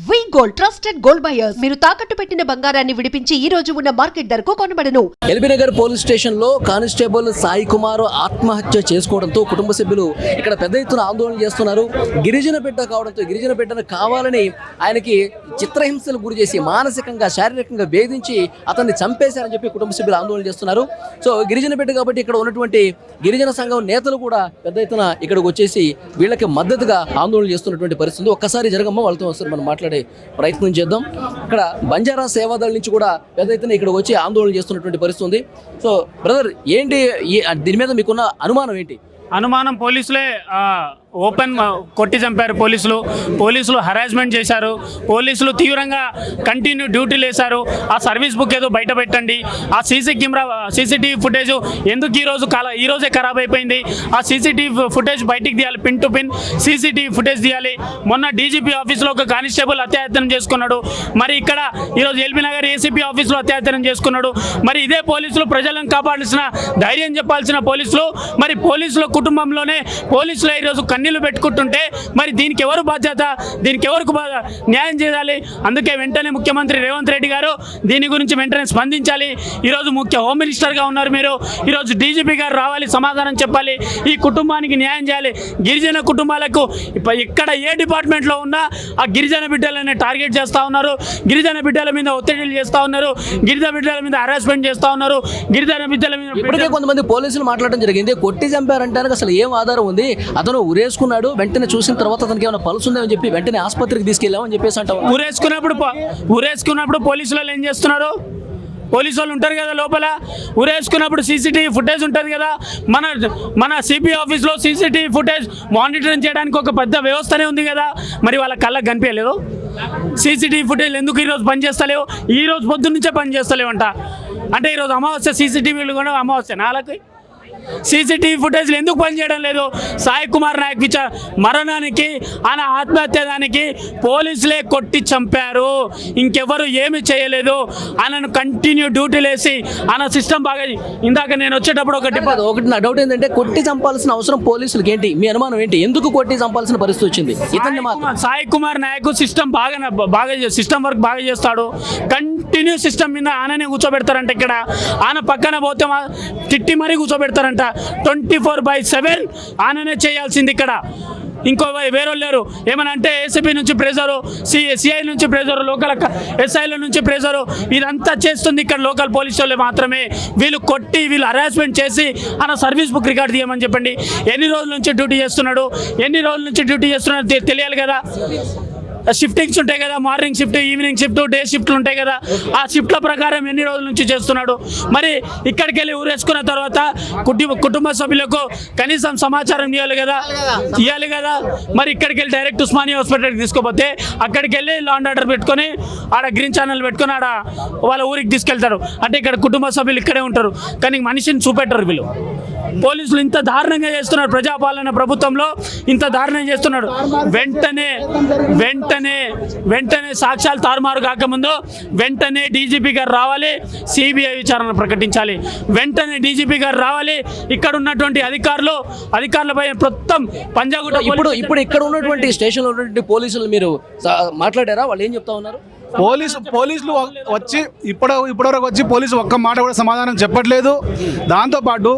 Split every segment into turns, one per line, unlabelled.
వి gold trusted gold buyers మీరు తాకట్టు పెట్టిన బంగారాన్ని విడిపించి ఈ రోజు ఉన్న మార్కెట్ ధరకు కొనబడను.
ఎల్బీ నగర్ పోలీస్ స్టేషన్ లో కానిస్టేబుల్ సాయి కుమార్ ఆత్మహత్య చేసుకోవడంతో కుటుంబ సభ్యులు ఇక్కడ పెద్ద ఎత్తున ఆందోళన చేస్తున్నారు. గిరిజన బిడ్డ కావడంతో గిరిజన బిడ్డను కావాలని ఆయనకి చిత్రహింసలు గురి చేసి మానసికంగా శారీరకంగా వేధించి అతన్ని చంపేశారని చెప్పి కుటుంబ సభ్యులు ఆందోళన చేస్తున్నారు. సో గిరిజన బిడ్డ కాబట్టి ఇక్కడ ఉన్నటువంటి గిరిజన సంఘం నేతలు కూడా పెద్ద ఎత్తున ఇక్కడికి వచ్చేసి వీళ్ళకి మద్దతుగా ఆందోళన చేస్తున్నటువంటి పరిస్థితి. ఒక్కసారి జరగమ్మ వాళ్ళతో వస్తారు, మనం మాట్లాడే ప్రయత్నం చేద్దాం. ఇక్కడ బంజారా సేవాదళ నుంచి కూడా పెద్ద ఎత్తున ఇక్కడ వచ్చి ఆందోళన చేస్తున్నటువంటి పరిస్థితి ఉంది. సో బ్రదర్, ఏంటి దీని మీద మీకున్న అనుమానం ఏంటి?
అనుమానం పోలీసులే ఓపెన్ కొట్టి చంపారు. పోలీసులు హరాస్మెంట్ చేశారు. పోలీసులు తీవ్రంగా కంటిన్యూ డ్యూటీలు వేశారు. ఆ సర్వీస్ బుక్ ఏదో బయట పెట్టండి, ఆ సీసీటీవీ ఫుటేజ్ ఎందుకు ఈరోజే ఖరాబ్ అయిపోయింది, ఆ సీసీటీవీ ఫుటేజ్ బయటికి తీయాలి, pin to pin CCTV footage తీయాలి. మొన్న డీజీపీ ఆఫీస్లో ఒక కానిస్టేబుల్ అత్యాచారం చేసుకున్నాడు, మరి ఇక్కడ ఈరోజు ఎల్బీ నగర్ ఏసీపీ ఆఫీస్లో అత్యాచారం చేసుకున్నాడు. మరి ఇదే పోలీసులు ప్రజలను కాపాడాల్సిన ధైర్యం చెప్పాల్సిన పోలీసులు, మరి పోలీసుల కుటుంబంలోనే పోలీసులు ఈరోజు కన్నీళ్లు పెట్టుకుంటుంటే మరి దీనికి ఎవరు బాధ్యత, దీనికి ఎవరికి న్యాయం చేయాలి? అందుకే వెంటనే ముఖ్యమంత్రి రేవంత్ రెడ్డి గారు దీని గురించి వెంటనే స్పందించాలి. ఈరోజు హోమ్ మినిస్టర్గా ఉన్నారు మీరు, ఈరోజు డీజీపీ గారు రావాలి, సమాధానం చెప్పాలి, ఈ కుటుంబానికి న్యాయం చేయాలి. గిరిజన కుటుంబాలకు ఇక్కడ ఏ డిపార్ట్మెంట్లో ఉన్నా ఆ గిరిజన బిడ్డలని టార్గెట్ చేస్తూ ఉన్నారు, గిరిజన బిడ్డల మీద ఒత్తిడిలు చేస్తూ ఉన్నారు, గిరిజన బిడ్డల మీద హరాస్మెంట్ చేస్తూ ఉన్నారు, గిరిజన బిడ్డల మీద
ఇప్పటికే కొంతమంది పోలీసులు మాట్లాడడం జరిగింది. కొట్టి చంపారంటానికి అసలు ఏం ఆధారం ఉంది? అతను ఉరేసుకున్నాడు, వెంటనే చూసిన తర్వాత అతనికి ఏమైనా పల్స్ ఉందని చెప్పి వెంటనే ఆసుపత్రికి తీసుకెళ్ళామని చెప్పేసి అంటారు.
ఉరేసుకున్నప్పుడు పోలీసులు ఏం చేస్తున్నారు? పోలీసు వాళ్ళు ఉంటారు కదా లోపల, ఉరేసుకున్నప్పుడు సీసీటీవీ ఫుటేజ్ ఉంటుంది కదా. మన సిపి ఆఫీస్లో సీసీటీవీ ఫుటేజ్ మానిటరింగ్ చేయడానికి ఒక పెద్ద వ్యవస్థనే ఉంది కదా. మరి వాళ్ళ కళ్ళకు కనిపించలేదు సీసీటీవీ ఫుటేజ్? ఎందుకు ఈరోజు పనిచేస్తలేవు? ఈరోజు పొద్దున్న నుంచే పనిచేస్తలేవంట. అంటే ఈరోజు అమావాస్య, సీసీటీవీలు కూడా అమావాస్య నాలుగు సీసీటీవీ ఫుటేజ్లు ఎందుకు పనిచేయడం లేదు? సాయి కుమార్ నాయక్ మరణానికి, ఆయన ఆత్మహత్యదానికి పోలీసులే కొట్టి చంపారు, ఇంకెవరు ఏమి చేయలేదు. ఆయనను కంటిన్యూ డ్యూటీలు వేసి ఆయన సిస్టమ్ బాగా. ఇందాక నేను వచ్చేటప్పుడు
ఒకటి నా డౌట్ ఏంటంటే, కొట్టి చంపాల్సిన అవసరం పోలీసులకి ఏంటి? మీ అనుమానం ఏంటి? ఎందుకు కొట్టి చంపాల్సిన పరిస్థితి వచ్చింది?
సాయి కుమార్ నాయక్ సిస్టమ్ బాగా సిస్టమ్ వర్క్ బాగా చేస్తాడు. కంటిన్యూ సిస్టమ్ మీద ఆయననే కూర్చోబెడతారంట. ఇక్కడ ఆయన పక్కన పోతే తిట్టి మరీ కూర్చోబెడతారంట. 24/7 ఆయననే చేయాల్సింది. ఇక్కడ ఇంకో వేరే లేరు. ఏమన్నా అంటే ఏసీపీ నుంచి ప్రెజరు, సిఐ నుంచి ప్రెజరు, లోకల్ ఎస్ఐల నుంచి ప్రెజరు, ఇదంతా చేస్తుంది ఇక్కడ లోకల్ పోలీసు వాళ్ళు మాత్రమే. వీళ్ళు కొట్టి, వీళ్ళు హరాస్మెంట్ చేసి ఆయన సర్వీస్ బుక్ రికార్డ్ తీయమని చెప్పండి. ఎన్ని రోజుల నుంచి డ్యూటీ చేస్తున్నాడు తెలియాలి కదా. షిఫ్టింగ్స్ ఉంటాయి కదా, morning shift, evening shift, day షిఫ్ట్లు ఉంటాయి కదా. ఆ షిఫ్ట్ల ప్రకారం ఎన్ని రోజుల నుంచి చేస్తున్నాడు? మరి ఇక్కడికి వెళ్ళి ఊరేసుకున్న తర్వాత కుటుంబ సభ్యులకు కనీసం సమాచారం ఇవ్వాలి కదా. మరి ఇక్కడికి వెళ్ళి డైరెక్ట్ ఉస్మానియా హాస్పిటల్కి తీసుకోపోతే అక్కడికి వెళ్ళి లాండ్ ఆర్డర్ పెట్టుకొని ఆడ గ్రీన్ ఛానల్ పెట్టుకొని ఆడ వాళ్ళ ఊరికి తీసుకెళ్తారు. అంటే ఇక్కడ కుటుంబ సభ్యులు ఇక్కడే ఉంటారు, కానీ మనిషిని చూపెట్టరు వీళ్ళు. పోలీసులు ఇంత దారుణంగా చేస్తున్నారు. ప్రజాపాలన ప్రభుత్వంలో ఇంత దారుణంగా చేస్తున్నాడు. వెంటనే సాక్ష్యాలు తారుమారు కాకముందు వెంటనే డీజీపీ గారు రావాలి, సిబిఐ విచారణ ప్రకటించాలి. వెంటనే డీజీపీ గారు రావాలి. ఇక్కడ ఉన్నటువంటి అధికారులపై మొత్తం పంజాగుట్ట.
ఇప్పుడు ఇక్కడ ఉన్నటువంటి స్టేషన్లో ఉన్నటువంటి పోలీసులు మీరు మాట్లాడారా? వాళ్ళు ఏం చెప్తా ఉన్నారు?
పోలీసులు వచ్చి ఇప్పటివరకు వచ్చి పోలీసు ఒక్క మాట కూడా సమాధానం చెప్పట్లేదు. దాంతోపాటు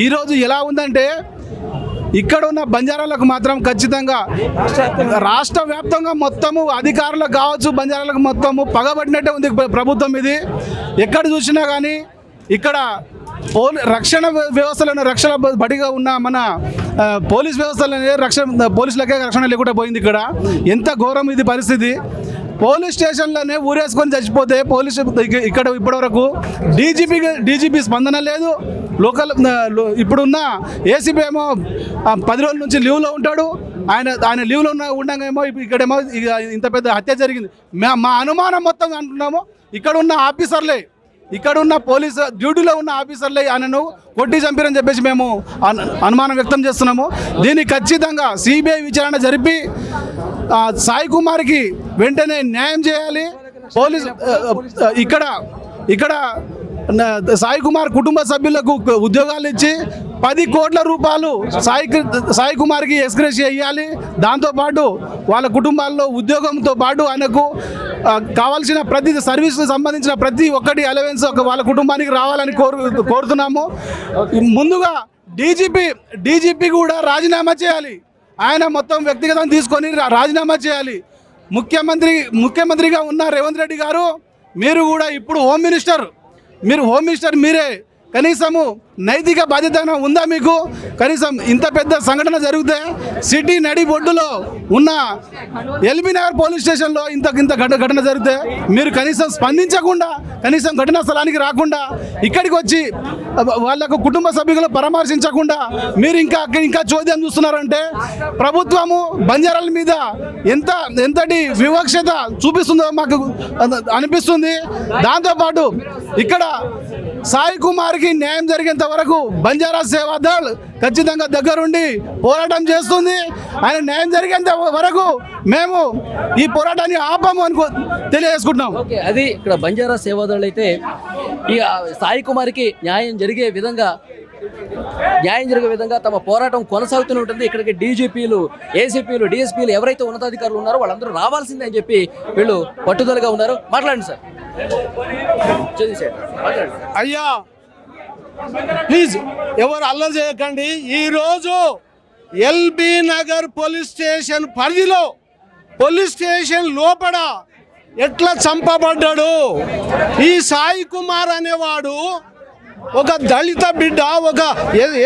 ఈరోజు ఎలా ఉందంటే, ఇక్కడ ఉన్న బంజారాలకు మాత్రం ఖచ్చితంగా రాష్ట్ర వ్యాప్తంగా మొత్తము అధికారులకు కావచ్చు, బంజారాలకు మొత్తము పగబట్టినట్టే ఉంది ప్రభుత్వం. ఇది ఎక్కడ చూసినా కానీ ఇక్కడ రక్షణ వ్యవస్థలను రక్షణ బడిగా ఉన్న మన పోలీస్ వ్యవస్థలనే పోలీసులకే రక్షణ లేకుండా పోయింది. ఇక్కడ ఎంత ఘోరం ఇది పరిస్థితి. పోలీస్ స్టేషన్లోనే ఊరేసుకొని చచ్చిపోతే పోలీసు ఇక్కడ ఇప్పటివరకు డీజీపీ స్పందన లేదు. లోకల్ ఇప్పుడున్న ఏసీపీ ఏమో 10 రోజుల నుంచి లీవ్లో ఉంటాడు. ఆయన లీవ్లో ఉండగా ఇక్కడేమో ఇంత పెద్ద హత్య జరిగింది. మా అనుమానం మొత్తం అంటున్నాము, ఇక్కడున్న పోలీసు డ్యూటీలో ఉన్న ఆఫీసర్లే ఆయనను కొట్టి చంపారని చెప్పేసి మేము అనుమానం వ్యక్తం చేస్తున్నాము. దీన్ని ఖచ్చితంగా సిబిఐ విచారణ జరిపి సాయి కుమార్కి వెంటనే న్యాయం చేయాలి. పోలీసు ఇక్కడ సాయి కుమార్ కుటుంబ సభ్యులకు ఉద్యోగాలు ఇచ్చి 10 కోట్ల రూపాయలు సాయి కుమార్కి ఎక్స్గ్రేషియా ఇవ్వాలి. దాంతోపాటు వాళ్ళ కుటుంబాల్లో ఉద్యోగంతో పాటు ఆయనకు కావాల్సిన ప్రతి సర్వీస్కి సంబంధించిన ప్రతి ఒక్కటి అలవెన్స్ వాళ్ళ కుటుంబానికి రావాలని కోరుతున్నాము. ముందుగా డీజీపీ కూడా రాజీనామా చేయాలి. ఆయన మొత్తం వ్యక్తిగతం తీసుకొని రాజీనామా చేయాలి. ముఖ్యమంత్రిగా ఉన్న రేవంత్ రెడ్డి గారు, మీరు కూడా ఇప్పుడు హోమ్ మినిస్టర్ మీరే. కనీసము నైతిక బాధ్యత ఉందా మీకు? కనీసం ఇంత పెద్ద సంఘటన జరిగితే సిటీ నడి బొడ్డులో ఉన్న ఎల్బీ నగర్ పోలీస్ స్టేషన్లో ఇంత ఘటన జరిగితే మీరు కనీసం స్పందించకుండా, కనీసం ఘటనా స్థలానికి రాకుండా, ఇక్కడికి వచ్చి వాళ్ళకు కుటుంబ సభ్యులు పరామర్శించకుండా మీరు ఇంకా చోద్యం చూస్తున్నారంటే ప్రభుత్వము బంజారాల మీద ఎంతటి వివక్షత చూపిస్తుందో మాకు అనిపిస్తుంది. దాంతోపాటు ఇక్కడ సాయి కుమార్కి న్యాయం జరిగేంత వరకు బంజారా సేవా దళ్ ఖచ్చితంగా దగ్గరుండి పోరాటం చేస్తుంది. ఆయన న్యాయం జరిగేంత వరకు మేము ఈ పోరాటాన్ని ఆపము అని తెలియజేసుకుంటున్నాం.
ఓకే, అది ఇక్కడ బంజారా సేవాదళ్ అయితే ఈ సాయి కుమార్కి న్యాయం జరిగే విధంగా తమ పోరాటం కొనసాగుతూనే ఉంటుంది. ఇక్కడికి డీజీపీలు, ఏసీపీలు, డిఎస్పీలు ఎవరైతే ఉన్నతాధికారులు ఉన్నారో వాళ్ళందరూ రావాల్సిందే అని చెప్పి వీళ్ళు పట్టుదలగా ఉన్నారు. మాట్లాడండి సార్.
అయ్యా ప్లీజ్ ఎవరు అల్లరి చేయకండి. ఈరోజు ఎల్బీ నగర్ పోలీస్ స్టేషన్ పరిధిలో, పోలీస్ స్టేషన్ లోపల ఎట్లా చంపబడ్డాడు ఈ సాయి కుమార్ అనేవాడు. ఒక దళిత బిడ్డ, ఒక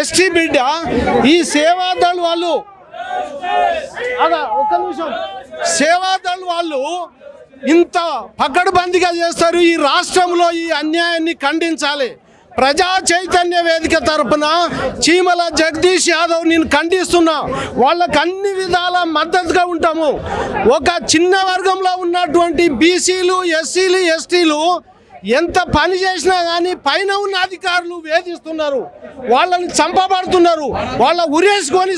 ఎస్టీ బిడ్డ. ఈ సేవాదళ్ వాళ్ళు, ఒక్క నిమిషం, సేవాదళ్ వాళ్ళు ఇంత పకడ్బందీగా చేస్తారు. ఈ రాష్ట్రంలో ఈ అన్యాయాన్ని ఖండించాలి. ప్రజా చైతన్య వేదిక తరపున చీమల జగదీష్ యాదవ్ నేను ఖండిస్తున్నా. వాళ్ళకు అన్ని విధాల మద్దతుగా ఉంటాము. ఒక చిన్న వర్గంలో ఉన్నటువంటి బీసీలు, ఎస్సీలు, ఎస్టీలు ఎంత పని చేసినా కానీ పైన ఉన్న అధికారులు వేధిస్తున్నారు, వాళ్ళని చంపబడుతున్నారు, వాళ్ళ ఉరేసుకొని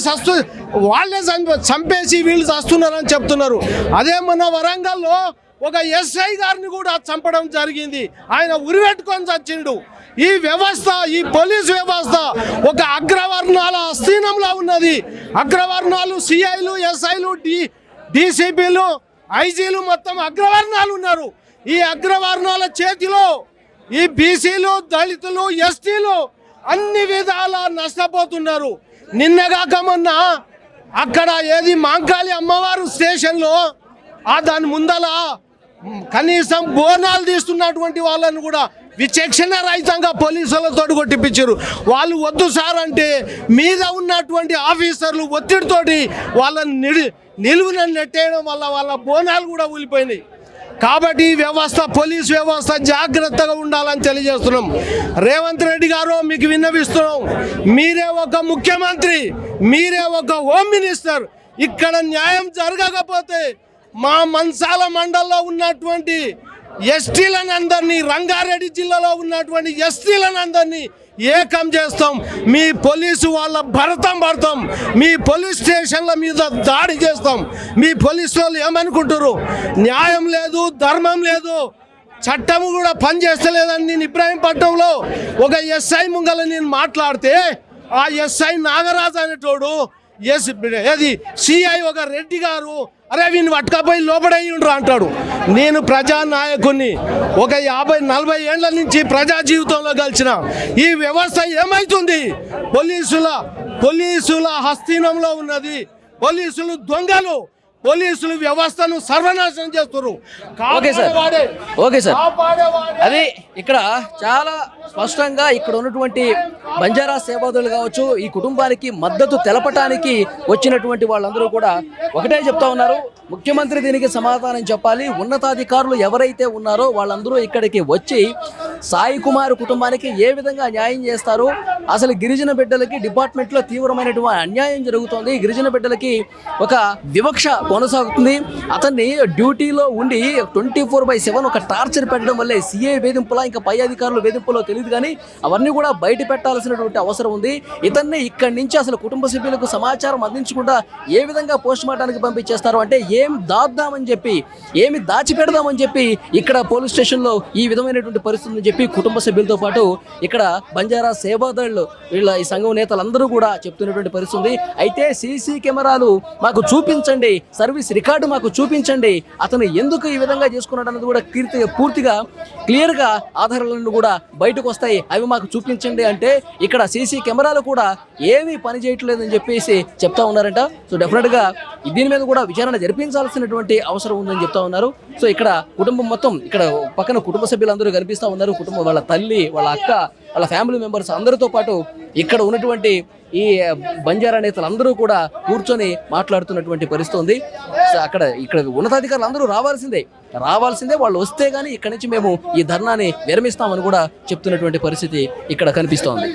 వాళ్ళే చంపేసి వీళ్ళు చస్తున్నారని చెప్తున్నారు. అదే మన వరంగల్లో ఒక ఎస్ఐ గారిని కూడా చంపడం జరిగింది. ఆయన ఉరిపెట్టుకొని చచ్చిండు. ఈ వ్యవస్థ, ఈ పోలీస్ వ్యవస్థ ఒక అగ్రవర్ణాల అస్థీనంలో ఉన్నది. అగ్రవర్ణాలు సిఐలు, ఎస్ఐలు, డీసీపీలు, ఐజీలు మొత్తం అగ్రవర్ణాలు ఉన్నారు. ఈ అగ్రవర్ణాల చేతిలో ఈ బీసీలు, దళితులు, ఎస్టీలు అన్ని విధాల నష్టపోతున్నారు. నిన్నగాక మొన్న అక్కడ ఏది మాంకాళి అమ్మవారు స్టేషన్లో దాని ముందల కనీసం బోనాలు తీస్తున్నటువంటి వాళ్ళని కూడా విచక్షణ రహితంగా పోలీసులతో కొట్టిపించారు. వాళ్ళు వద్దు సార్ అంటే మీద ఉన్నటువంటి ఆఫీసర్లు ఒత్తిడితోటి వాళ్ళని నిలువున నెట్టేయడం వల్ల వాళ్ళ బోనాలు కూడా ఊలిపోయినాయి. కాబట్టి ఈ వ్యవస్థ, పోలీస్ వ్యవస్థ జాగ్రత్తగా ఉండాలని తెలియజేస్తున్నాం. రేవంత్ రెడ్డి గారు మీకు విన్నవిస్తున్నాం, మీరే ఒక ముఖ్యమంత్రి, మీరే ఒక హోమ్ మినిస్టర్. ఇక్కడ న్యాయం జరగకపోతే మా మంచాల మండల్లో ఉన్నటువంటి ఎస్టీలను అందరినీ, రంగారెడ్డి జిల్లాలో ఉన్నటువంటి ఎస్టీలను అందరినీ ఏకం చేస్తాం. మీ పోలీసు వాళ్ళ భరతం పడతాం. మీ పోలీస్ స్టేషన్ల మీద దాడి చేస్తాం. మీ పోలీసు వాళ్ళు ఏమనుకుంటారు? న్యాయం లేదు, ధర్మం లేదు, చట్టం కూడా పనిచేస్తలేదని నేను ఇబ్రాహీంపట్నంలో ఒక ఎస్ఐ ముంగల నేను మాట్లాడితే ఆ ఎస్ఐ నాగరాజు అనేటోడు ఏది సిఐ ఒక రెడ్డి గారు, అరే వీని పట్టుకపోయి లోపడయ్యిండ్రు అంటాడు. నేను ప్రజానాయకుడిని, ఒక 50-40 ఏళ్ల నుంచి ప్రజా జీవితంలో కలిసిన ఈ వ్యవస్థ ఏమవుతుంది? పోలీసుల హస్తీనంలో ఉన్నది. పోలీసులు దొంగలు, పోలీసులు వ్యవస్థను సర్వనాశనం చేస్తున్నారు.
ఓకే సార్, అది ఇక్కడ చాలా స్పష్టంగా ఇక్కడ ఉన్నటువంటి బంజారా సేవాదులు కావచ్చు, ఈ కుటుంబానికి మద్దతు తెలపటానికి వచ్చినటువంటి వాళ్ళందరూ కూడా ఒకటే చెప్తా ఉన్నారు, ముఖ్యమంత్రి దీనికి సమాధానం చెప్పాలి. ఉన్నతాధికారులు ఎవరైతే ఉన్నారో వాళ్ళందరూ ఇక్కడికి వచ్చి సాయి కుమార్ కుటుంబానికి ఏ విధంగా న్యాయం చేస్తారు, అసలు గిరిజన బిడ్డలకి డిపార్ట్మెంట్లో తీవ్రమైనటువంటి అన్యాయం జరుగుతోంది, గిరిజన బిడ్డలకి ఒక వివక్ష కొనసాగుతుంది. అతన్ని డ్యూటీలో ఉండి 24/7 ఒక టార్చర్ పెట్టడం వల్లే సిఐ వేధింపులా ఇంకా పై అధికారులు వేధింపులో తెలియదు, కానీ అవన్నీ కూడా బయట పెట్టాల్సినటువంటి అవసరం ఉంది. ఇతన్ని ఇక్కడి నుంచి అసలు కుటుంబ సభ్యులకు సమాచారం అందించకుండా ఏ విధంగా పోస్ట్ మార్టానికి పంపించేస్తారు అంటే ఏం దాద్దామని చెప్పి, ఏమి దాచిపెడదామని చెప్పి ఇక్కడ పోలీస్ స్టేషన్లో ఈ విధమైనటువంటి పరిస్థితి అని చెప్పి కుటుంబ సభ్యులతో పాటు ఇక్కడ బంజారా సేవాదళ్ళు వీళ్ళ ఈ సంఘం నేతలందరూ కూడా చెప్తున్నటువంటి పరిస్థితి ఉంది. అయితే సీసీ కెమెరాలు మాకు చూపించండి, సర్వీస్ రికార్డు మాకు చూపించండి, అతను ఎందుకు ఈ విధంగా చేసుకున్నాడు అన్నది కూడా పూర్తిగా క్లియర్గా ఆధారాలను కూడా బయటకు వస్తాయి, అవి మాకు చూపించండి అంటే ఇక్కడ సీసీ కెమెరాలు కూడా ఏమీ పని చేయట్లేదని చెప్పేసి చెప్తా ఉన్నారంట. సో డెఫినెట్గా దీని మీద కూడా విచారణ జరిపించాల్సినటువంటి అవసరం ఉందని చెప్తా ఉన్నారు. సో ఇక్కడ కుటుంబం మొత్తం, ఇక్కడ పక్కన కుటుంబ సభ్యులందరూ కనిపిస్తూ ఉన్నారు. కుటుంబం, వాళ్ళ తల్లి, వాళ్ళ అక్క, వాళ్ళ ఫ్యామిలీ మెంబర్స్ అందరితో పాటు ఇక్కడ ఉన్నటువంటి ఈ బంజారా నేతలు అందరూ కూడా కూర్చొని మాట్లాడుతున్నటువంటి పరిస్థితి ఉంది. ఇక్కడ ఉన్నతాధికారులు అందరూ రావాల్సిందే, వాళ్ళు వస్తే గానీ ఇక్కడి నుంచి మేము ఈ ధర్నాని విరమిస్తామని కూడా చెప్తున్నటువంటి పరిస్థితి ఇక్కడ కనిపిస్తోంది.